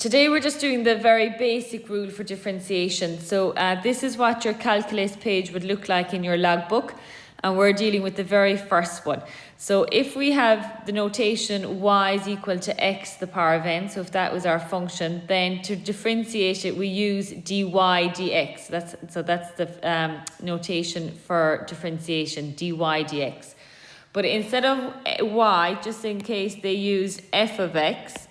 Today we're just doing the very basic rule for differentiation. So this is what your calculus page would look like in your logbook, and we're dealing with the very first one. So if we have the notation y is equal to x to the power of n, so if that was our function, then to differentiate it we use dy dx. That's the notation for differentiation, dy dx. But instead of y, just in case they use f of x,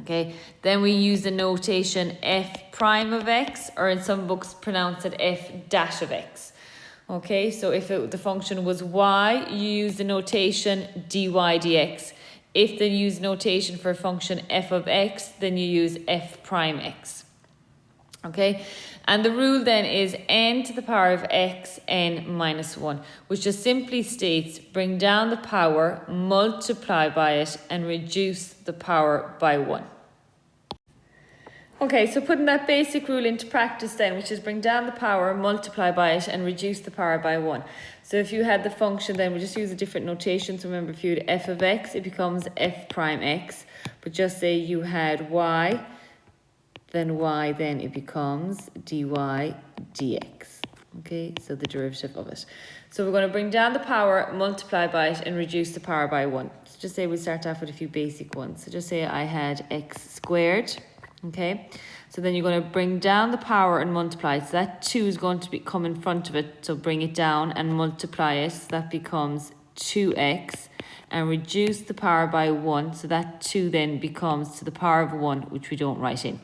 okay, then we use the notation f prime of x, or in some books pronounce it f dash of x. Okay, so if the function was y, you use the notation dy dx. If they use notation for a function f of x, then you use f prime x. Okay, and the rule then is n to the power of x, n minus 1, which just simply states bring down the power, multiply by it, and reduce the power by 1. Okay, so putting that basic rule into practice then, which is bring down the power, multiply by it, and reduce the power by 1. So if you had the function, then we just use a different notation. So remember, if you had f of x, it becomes f prime x. But just say you had y, then it becomes dy dx. Okay, so the derivative of it. So we're going to bring down the power, multiply by it, and reduce the power by 1. So just say we start off with a few basic ones. So just say I had x squared. Okay, so then you're going to bring down the power and multiply. So that 2 is going to come in front of it. So bring it down and multiply it. So that becomes 2x, and reduce the power by 1. So that 2 then becomes to the power of 1, which we don't write in.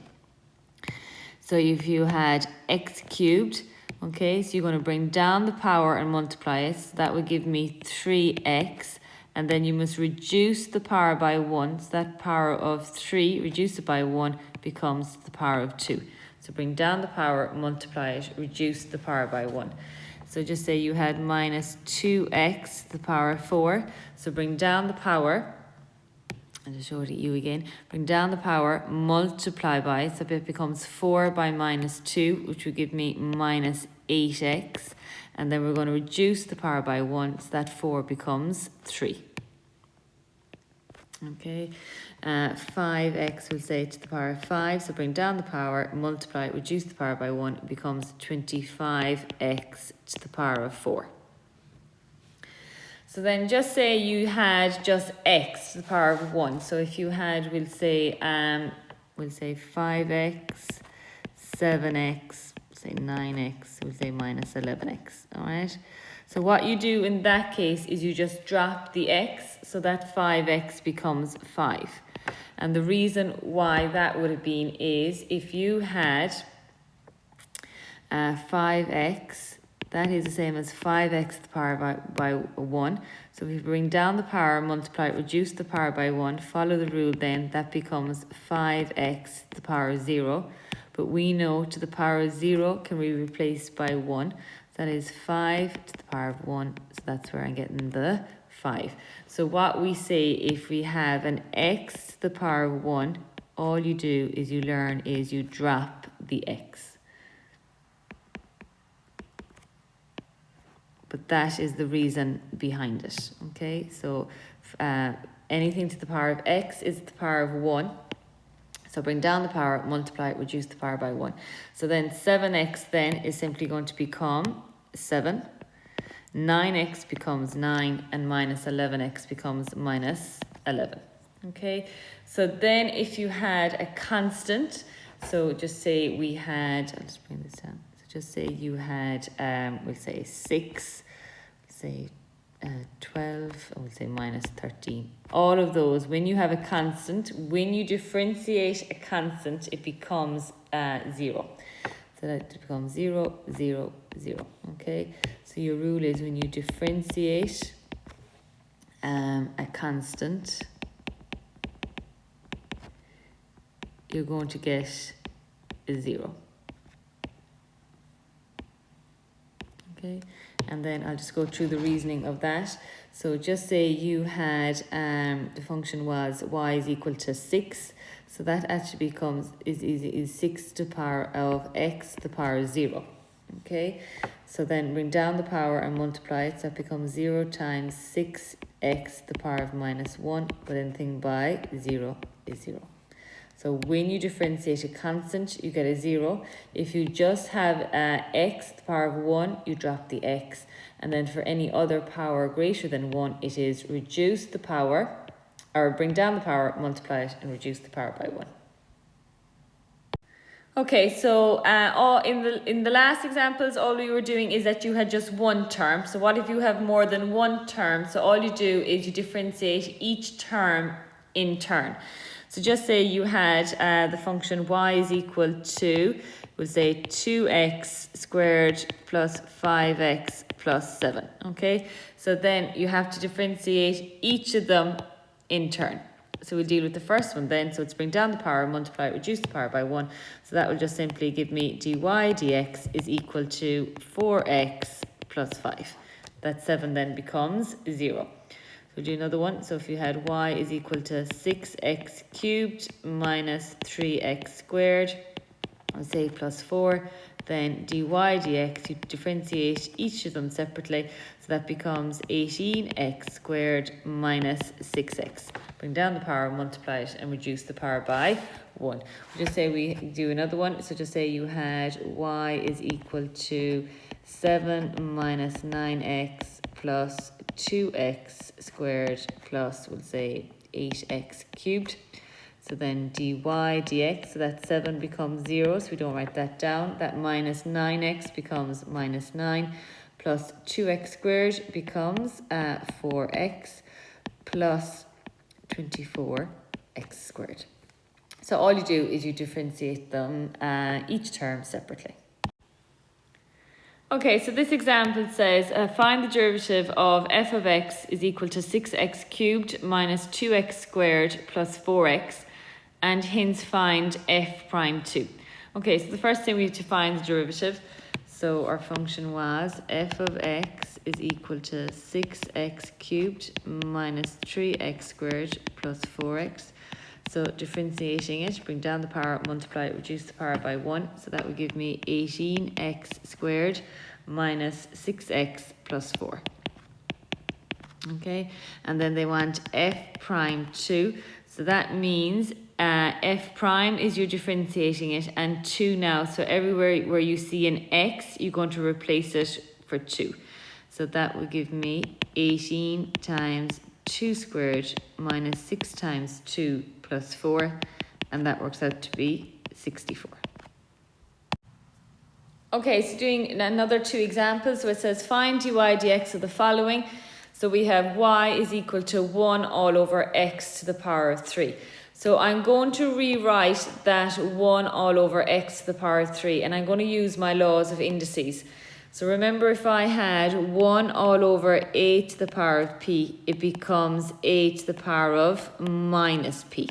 So if you had x cubed, okay, so you're going to bring down the power and multiply it. So that would give me 3x. And then you must reduce the power by 1. So that power of 3, reduce it by 1, becomes the power of 2. So bring down the power, multiply it, reduce the power by 1. So just say you had minus 2x to the power of 4. So bring down the power, and just show it at you again. Bring down the power, multiply by it. So it becomes 4 by minus 2, which would give me minus 8x. And then we're going to reduce the power by 1, so that 4 becomes 3. Okay, 5x we'll say to the power of 5, so bring down the power, multiply, reduce the power by 1, it becomes 25x to the power of 4. So then just say you had just x to the power of 1. So if you had, we'll say 5x, 7x, say 9x, we'll say minus 11x, all right? So what you do in that case is you just drop the x, so that 5x becomes 5. And the reason why that would have been is if you had 5x, that is the same as 5x to the power by 1. So if you bring down the power, multiply, reduce the power by 1, follow the rule then, that becomes 5x to the power of 0. But we know to the power of 0 can be replaced by 1. That is 5 to the power of 1. So that's where I'm getting the 5. So what we say, if we have an x to the power of 1, all you do is you learn is you drop the x. But that is the reason behind it. Okay, so anything to the power of x is the power of 1. So bring down the power, multiply, reduce the power by 1. So then 7x then is simply going to become 7. 9x becomes 9, and minus 11x becomes minus 11. Okay, so then if you had a constant, so just say we had, I'll just bring this down. So just say you had, we'll say 6, say 12, we'll say minus 13. All of those, when you have a constant, when you differentiate a constant, it becomes 0. So that becomes 0, 0, 0. Okay, so your rule is when you differentiate a constant, you're going to get a 0. Okay, and then I'll just go through the reasoning of that. So just say you had, the function was y is equal to 6. So that actually becomes, is 6 to the power of x to the power of 0. Okay, so then bring down the power and multiply it. So that becomes 0 times 6x to the power of minus 1. But anything by 0 is 0. So when you differentiate a constant, you get a 0. If you just have x to the power of 1, you drop the x. And then for any other power greater than 1, it is reduce the power, or bring down the power, multiply it, and reduce the power by 1. Okay, so in the last examples, all we were doing is that you had just one term. So what if you have more than one term? So all you do is you differentiate each term in turn. So just say you had the function y is equal to, we'll say 2x squared plus 5x plus 7. Okay, so then you have to differentiate each of them in turn. So we'll deal with the first one then. So it's bring down the power, multiply, reduce the power by 1. So that will just simply give me dy dx is equal to 4x plus 5. That 7 then becomes 0. So we'll do another one. So if you had y is equal to 6x cubed minus 3x squared, I'll say plus 4, then dy dx, you differentiate each of them separately. So that becomes 18x squared minus 6x. Bring down the power, multiply it, and reduce the power by 1. We'll just say we do another one. So just say you had y is equal to 7 minus 9x plus 2x squared plus, we'll say, 8x cubed. So then dy dx, so that 7 becomes 0, so we don't write that down. That minus 9x becomes minus 9, plus 2x squared becomes 4x plus 24x squared. So all you do is you differentiate them, each term separately. Okay, so this example says, find the derivative of f of x is equal to 6x cubed minus 2x squared plus 4x, and hence find f prime 2. Okay, so the first thing we have to find the derivative. So our function was f of x is equal to 6x cubed minus 3x squared plus 4x. So differentiating it, bring down the power, multiply it, reduce the power by 1. So that would give me 18x squared minus 6x plus 4. Okay, and then they want f prime 2. So that means f prime is you're differentiating it, and 2 now. So everywhere where you see an x, you're going to replace it for 2. So that will give me 18 times 2 squared minus 6 times 2 plus 4, and that works out to be 64. Okay, so doing another 2 examples. So it says find dy dx of the following. So we have y is equal to 1 all over x to the power of 3. So I'm going to rewrite that 1 all over x to the power of 3, and I'm going to use my laws of indices. So remember, if I had 1 all over a to the power of p, it becomes a to the power of minus p.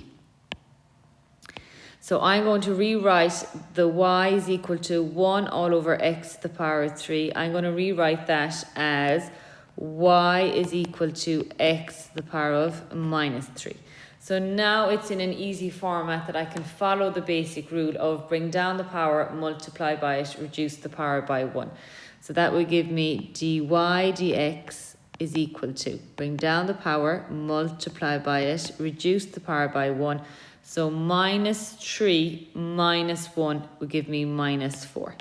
So I'm going to rewrite the y is equal to 1 all over x to the power of 3. I'm going to rewrite that as y is equal to x to the power of minus 3. So now it's in an easy format that I can follow the basic rule of bring down the power, multiply by it, reduce the power by 1. So that will give me dy dx is equal to bring down the power, multiply by it, reduce the power by 1. So minus 3 minus 1 will give me minus 4.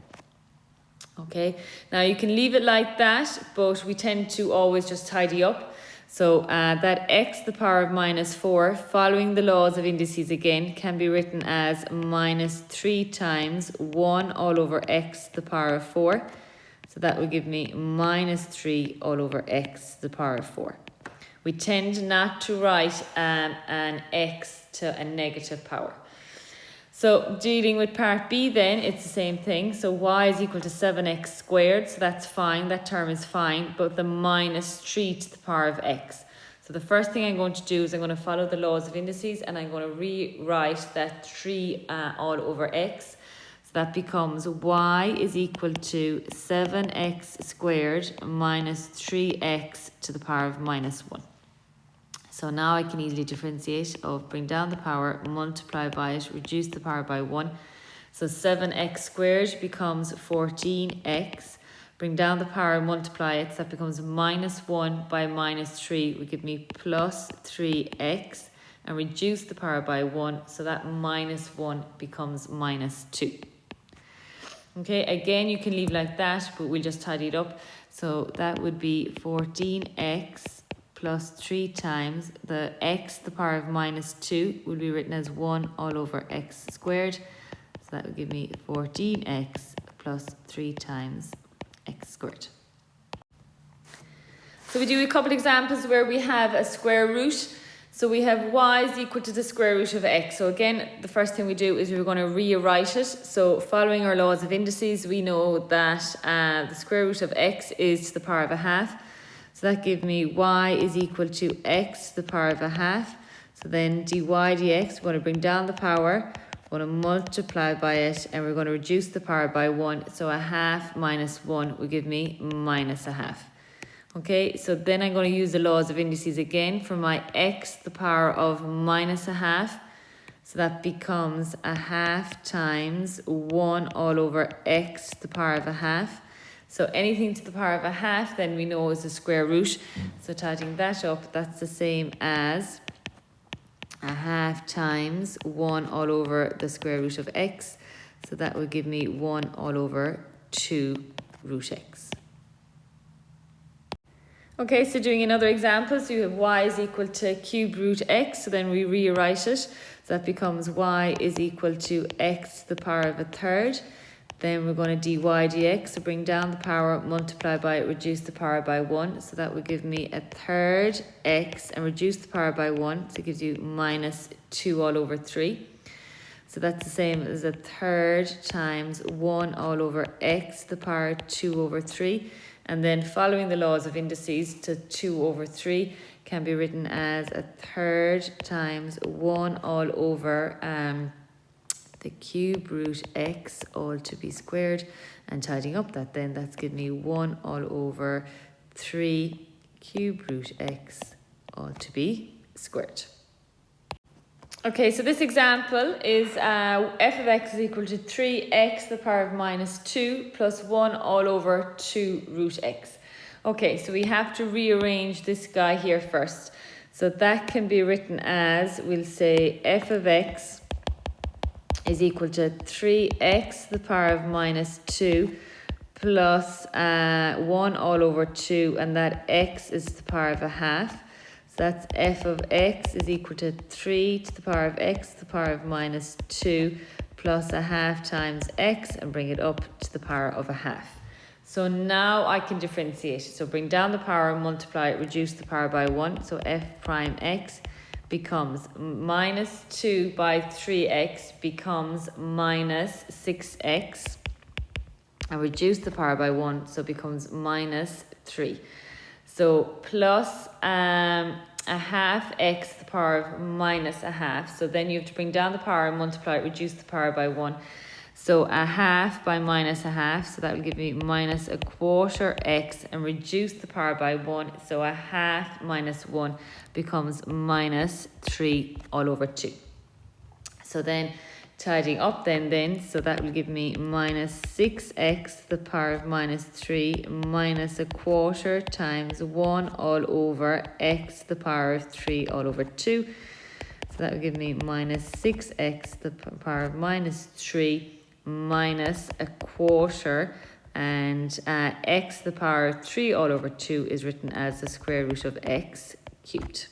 Okay, now you can leave it like that, but we tend to always just tidy up. So that x to the power of minus 4, following the laws of indices again, can be written as minus 3 times 1 all over x to the power of 4. So that will give me minus 3 all over x to the power of 4. We tend not to write an x to a negative power. So dealing with part B then, it's the same thing. So y is equal to 7x squared, so that's fine, that term is fine, but the minus 3 to the power of x. So the first thing I'm going to do is I'm going to follow the laws of indices, and I'm going to rewrite that 3 all over x. So that becomes y is equal to 7x squared minus 3x to the power of minus 1. So now I can easily differentiate of bring down the power, multiply by it, reduce the power by 1. So 7x squared becomes 14x. Bring down the power, multiply it, so that becomes minus 1 by minus 3 will give me plus 3x. and reduce the power by 1. So that minus 1 becomes minus 2. Okay, again, you can leave like that, but we'll just tidy it up. So that would be 14x plus 3 times the x, the power of minus 2, will be written as 1 all over x squared. So that would give me 14x plus 3 times x squared. So we do a couple examples where we have a square root. So we have y is equal to the square root of x. So again, the first thing we do is we're going to rewrite it. So following our laws of indices, we know that the square root of x is to the power of a half. So that gives me y is equal to x to the power of a half. So then dy dx, we're going to bring down the power, we're going to multiply by it, and we're going to reduce the power by 1. So a half minus 1 will give me minus a half. Okay, so then I'm going to use the laws of indices again for my x, the power of minus a half. So that becomes a half times 1 all over x, the power of a half. So anything to the power of a half, then we know is the square root. So tidying that up, that's the same as a half times 1 all over the square root of x. So that will give me 1 all over 2 root x. Okay, so doing another example, so you have y is equal to cube root x, so then we rewrite it. So that becomes y is equal to x to the power of a third. Then we're going to dy dx, so bring down the power, multiply by it, reduce the power by 1. So that would give me a third x and reduce the power by 1. So it gives you minus 2 all over 3. So that's the same as a third times 1 all over x to the power 2 over 3. And then following the laws of indices, to 2 over 3 can be written as a third times 1 all over the cube root x all to be squared. And tidying up that then, that's giving me 1 all over 3 cube root x all to be squared. Okay, so this example is f of x is equal to 3x to the power of minus 2 plus 1 all over 2 root x. Okay, so we have to rearrange this guy here first. So that can be written as, we'll say f of x is equal to 3x to the power of minus 2 plus 1 all over 2, and that x is the power of a half. So that's f of x is equal to 3 to the power of x to the power of minus 2 plus a half times x, and bring it up to the power of a half. So now I can differentiate. So bring down the power, multiply it, reduce the power by 1. So f prime x becomes minus 2 by 3x becomes minus 6x, and reduce the power by 1, so it becomes minus 3. So plus a half x to the power of minus a half. So then you have to bring down the power and multiply it, reduce the power by 1. So a half by minus a half, so that will give me minus a quarter x, and reduce the power by 1. So a half minus 1 becomes minus 3 all over 2. So then tidying up then, so that will give me minus 6x to the power of minus 3 minus a quarter times 1 all over x to the power of 3 all over 2. So that will give me minus 6x to the power of minus 3 minus a quarter, and x to the power of 3 all over 2 is written as the square root of x cubed.